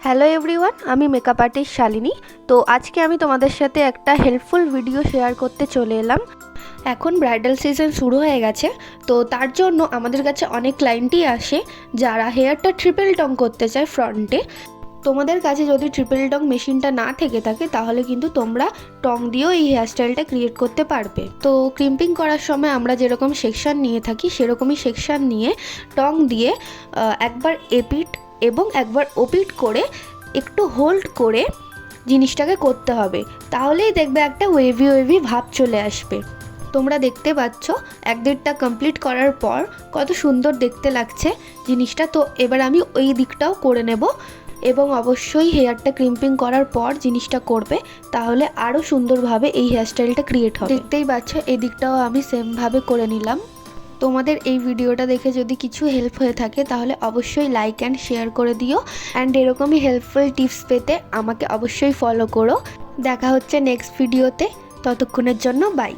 Hello everyone, আমি makeup artist Shalini. তো আজকে আমি তোমাদের সাথে একটা হেল্পফুল ভিডিও শেয়ার করতে চলে এলাম। এখন ব্রাইডাল সিজন শুরু হয়ে গেছে, তো তার জন্য আমাদের কাছে অনেক ক্লায়েন্টই আসে যারা হেয়ারটা ট্রিপল টং করতে চায় ফ্রন্টে। তোমাদের কাছে যদি ট্রিপল টং মেশিনটা না থেকে থাকে তাহলে কিন্তু তোমরা টং দিয়েও এই হেয়ারস্টাইলটা ক্রিয়েট করতে পারবে। তো ক্রিম্পিং করার সময় আমরা যেরকম সেকশন নিয়ে থাকি সেরকমই সেকশন নিয়ে টং দিয়ে একবার এপিট এবং একবার ওপিট করে একটু হোল্ড করে জিনিসটাকে করতে হবে, তাহলেই দেখবে একটা ওয়েভি ওয়েভি ভাব চলে আসবে। তোমরা দেখতে পাচ্ছ 1-1.5টা কমপ্লিট করার পর কত সুন্দর দেখতে লাগছে জিনিসটা। তো এবার আমি ওই দিকটাও করে নেব এবং অবশ্যই হেয়ারটা ক্রিম্পিং করার পর জিনিসটা করবে, তাহলে আরও সুন্দরভাবে এই হেয়ারস্টাইলটা ক্রিয়েট হবে। দেখতেই পাচ্ছ এই দিকটাও আমি সেমভাবে করে নিলাম। তোমাদের এই ভিডিওটা দেখে যদি কিছু হেল্প হয়ে থাকে তাহলে অবশ্যই লাইক অ্যান্ড শেয়ার করে দিও। অ্যান্ড এরকমই হেল্পফুল টিপস পেতে আমাকে অবশ্যই ফলো করো। দেখা হচ্ছে নেক্সট ভিডিওতে, ততক্ষণের জন্য বাই।